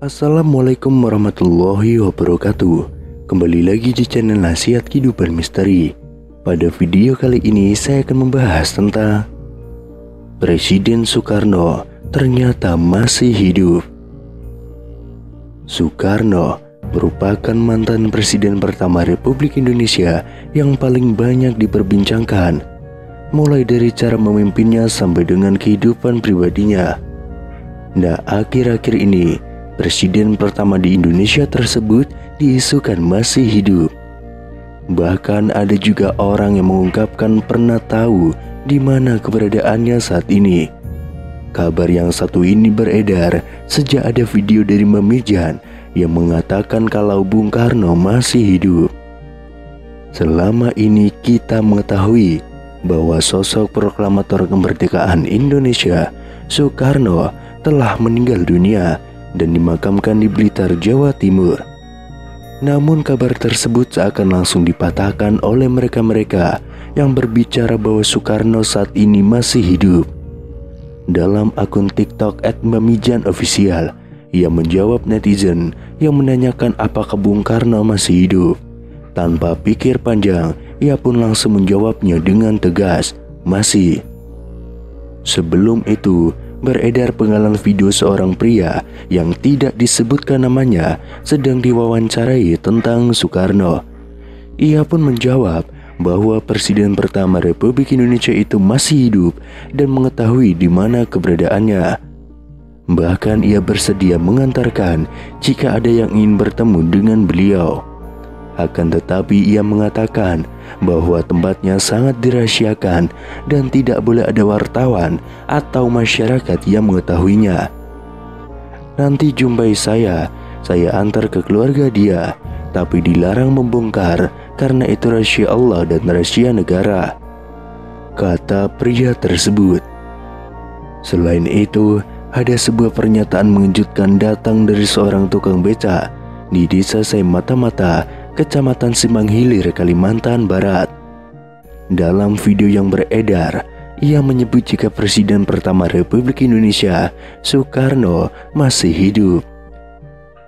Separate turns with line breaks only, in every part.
Assalamualaikum warahmatullahi wabarakatuh. Kembali lagi di channel Nasihat Kehidupan Misteri. Pada video kali ini saya akan membahas tentang Presiden Soekarno ternyata masih hidup. Soekarno merupakan mantan presiden pertama Republik Indonesia yang paling banyak diperbincangkan, mulai dari cara memimpinnya sampai dengan kehidupan pribadinya. Nah, akhir-akhir ini presiden pertama di Indonesia tersebut diisukan masih hidup. Bahkan ada juga orang yang mengungkapkan pernah tahu di mana keberadaannya saat ini. Kabar yang satu ini beredar sejak ada video dari Memijan yang mengatakan kalau Bung Karno masih hidup. Selama ini kita mengetahui bahwa sosok proklamator kemerdekaan Indonesia, Soekarno, telah meninggal dunia dan dimakamkan di Blitar, Jawa Timur. Namun kabar tersebut seakan langsung dipatahkan oleh mereka-mereka yang berbicara bahwa Soekarno saat ini masih hidup. Dalam akun TikTok @memijanofficial, ia menjawab netizen yang menanyakan apakah Bung Karno masih hidup. Tanpa pikir panjang, ia pun langsung menjawabnya dengan tegas, masih. Sebelum itu, beredar penggalan video seorang pria yang tidak disebutkan namanya sedang diwawancarai tentang Soekarno. Ia pun menjawab bahwa presiden pertama Republik Indonesia itu masih hidup dan mengetahui di mana keberadaannya. Bahkan ia bersedia mengantarkan jika ada yang ingin bertemu dengan beliau. Akan tetapi ia mengatakan bahwa tempatnya sangat dirahasiakan dan tidak boleh ada wartawan atau masyarakat yang mengetahuinya. Nanti jumpai saya antar ke keluarga dia, tapi dilarang membongkar karena itu rahasia Allah dan rahasia negara, kata pria tersebut. Selain itu, ada sebuah pernyataan mengejutkan datang dari seorang tukang beca di desa Mata-Mata, Kecamatan Simpang Hilir, Kalimantan Barat. Dalam video yang beredar, ia menyebut jika presiden pertama Republik Indonesia, Soekarno, masih hidup.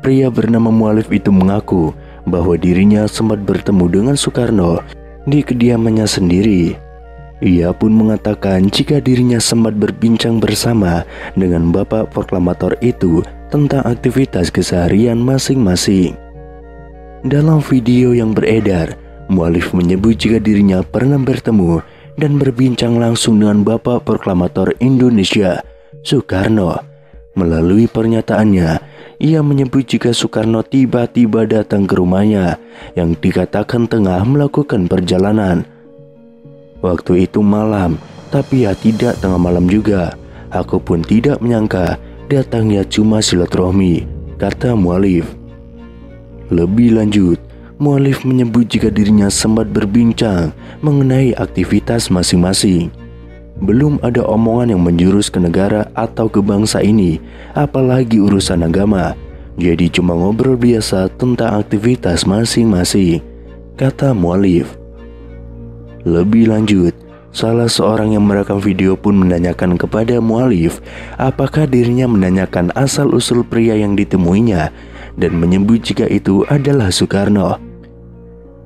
Pria bernama Mualif itu mengaku bahwa dirinya sempat bertemu dengan Soekarno di kediamannya sendiri. Ia pun mengatakan jika dirinya sempat berbincang bersama dengan bapak proklamator itu tentang aktivitas keseharian masing-masing. Dalam video yang beredar, Mualif menyebut jika dirinya pernah bertemu dan berbincang langsung dengan bapak proklamator Indonesia, Soekarno. Melalui pernyataannya, ia menyebut jika Soekarno tiba-tiba datang ke rumahnya yang dikatakan tengah melakukan perjalanan. Waktu itu malam, tapi ya tidak tengah malam juga. Aku pun tidak menyangka datangnya cuma silaturahmi, kata Mualif. Lebih lanjut, Mualif menyebut jika dirinya sempat berbincang mengenai aktivitas masing-masing. Belum ada omongan yang menjurus ke negara atau ke bangsa ini, apalagi urusan agama. Jadi cuma ngobrol biasa tentang aktivitas masing-masing, kata Mualif. Lebih lanjut, salah seorang yang merekam video pun menanyakan kepada Mualif apakah dirinya menanyakan asal-usul pria yang ditemuinya dan menyebut jika itu adalah Soekarno.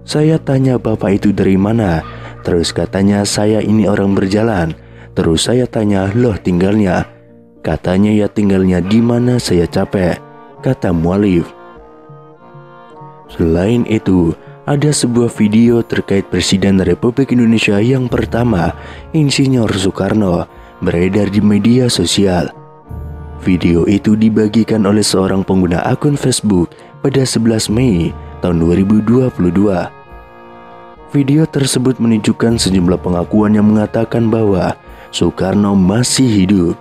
Saya tanya bapak itu dari mana, terus katanya saya ini orang berjalan. Terus saya tanya, loh tinggalnya? Katanya ya tinggalnya di mana, saya capek, kata Mualif. Selain itu, ada sebuah video terkait Presiden Republik Indonesia yang pertama, Insinyur Soekarno, beredar di media sosial. Video itu dibagikan oleh seorang pengguna akun Facebook pada 11 Mei tahun 2022. Video tersebut menunjukkan sejumlah pengakuan yang mengatakan bahwa Soekarno masih hidup.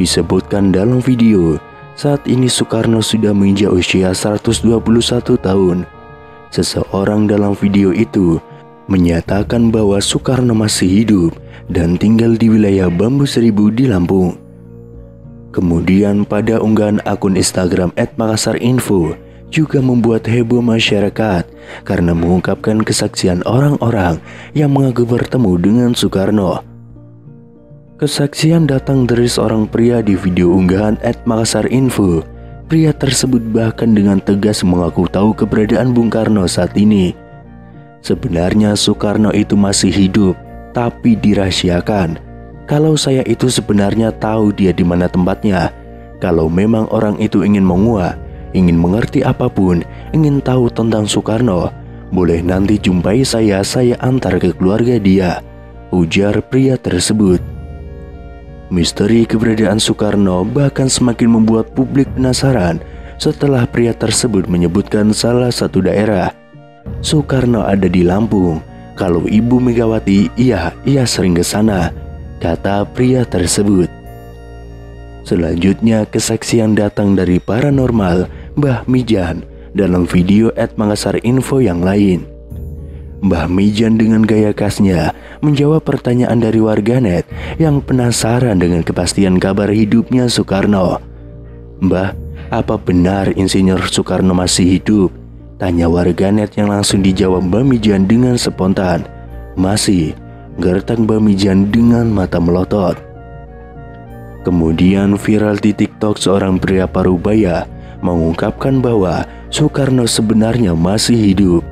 Disebutkan dalam video, saat ini Soekarno sudah menginjak usia 121 tahun. Seseorang dalam video itu menyatakan bahwa Soekarno masih hidup dan tinggal di wilayah Bambu Seribu di Lampung. Kemudian pada unggahan akun Instagram @makassarinfo juga membuat heboh masyarakat karena mengungkapkan kesaksian orang-orang yang mengaku bertemu dengan Soekarno. Kesaksian datang dari seorang pria di video unggahan @makassarinfo. Pria tersebut bahkan dengan tegas mengaku tahu keberadaan Bung Karno saat ini. Sebenarnya Soekarno itu masih hidup, tapi dirahasiakan. Kalau saya itu sebenarnya tahu dia di mana tempatnya. Kalau memang orang itu ingin menguak, ingin mengerti apapun, ingin tahu tentang Soekarno, boleh nanti jumpai saya antar ke keluarga dia, ujar pria tersebut. Misteri keberadaan Soekarno bahkan semakin membuat publik penasaran setelah pria tersebut menyebutkan salah satu daerah. Soekarno ada di Lampung. Kalau Ibu Megawati, ia sering ke sana, kata pria tersebut. Selanjutnya kesaksian datang dari paranormal Mbah Mijan dalam video @manggasarinfo yang lain. Mbah Mijan dengan gaya khasnya menjawab pertanyaan dari warganet yang penasaran dengan kepastian kabar hidupnya Soekarno. "Mbah, apa benar Insinyur Soekarno masih hidup?" tanya warganet yang langsung dijawab Mbah Mijan dengan spontan. "Masih," gertak Mbah Mijan dengan mata melotot. Kemudian viral di TikTok seorang pria parubaya mengungkapkan bahwa Soekarno sebenarnya masih hidup.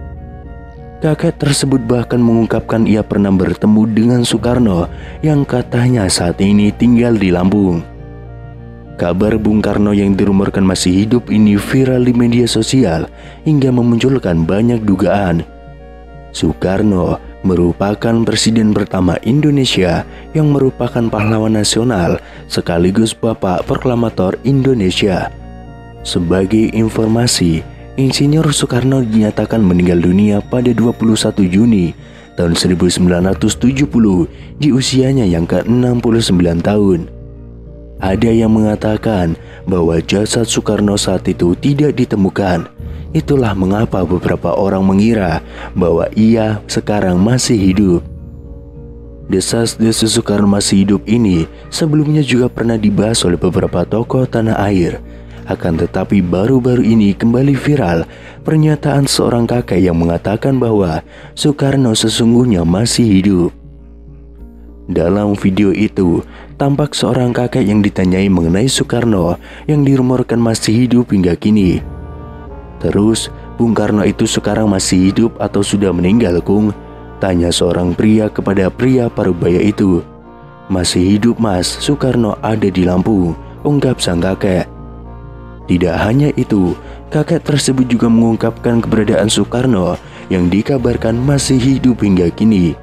Kakek tersebut bahkan mengungkapkan ia pernah bertemu dengan Soekarno yang katanya saat ini tinggal di Lampung. Kabar Bung Karno yang dirumorkan masih hidup ini viral di media sosial hingga memunculkan banyak dugaan. Soekarno merupakan presiden pertama Indonesia yang merupakan pahlawan nasional sekaligus bapak proklamator Indonesia. Sebagai informasi, Insinyur Soekarno dinyatakan meninggal dunia pada 21 Juni tahun 1970 di usianya yang ke-69 tahun. Ada yang mengatakan bahwa jasad Soekarno saat itu tidak ditemukan. Itulah mengapa beberapa orang mengira bahwa ia sekarang masih hidup. Desas-desus Soekarno masih hidup ini sebelumnya juga pernah dibahas oleh beberapa tokoh tanah air. Akan tetapi baru-baru ini kembali viral pernyataan seorang kakek yang mengatakan bahwa Soekarno sesungguhnya masih hidup. Dalam video itu, tampak seorang kakek yang ditanyai mengenai Soekarno yang dirumorkan masih hidup hingga kini. Terus, "Bung Karno itu sekarang masih hidup atau sudah meninggal, Kung?" tanya seorang pria kepada pria parubaya itu. "Masih hidup, Mas, Soekarno ada di Lampung," ungkap sang kakek. Tidak hanya itu, kakek tersebut juga mengungkapkan keberadaan Soekarno yang dikabarkan masih hidup hingga kini.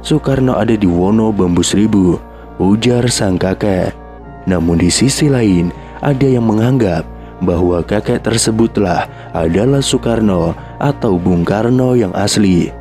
"Soekarno ada di Wono Bambu Seribu," ujar sang kakek. Namun di sisi lain, ada yang menganggap bahwa kakek tersebutlah adalah Soekarno atau Bung Karno yang asli.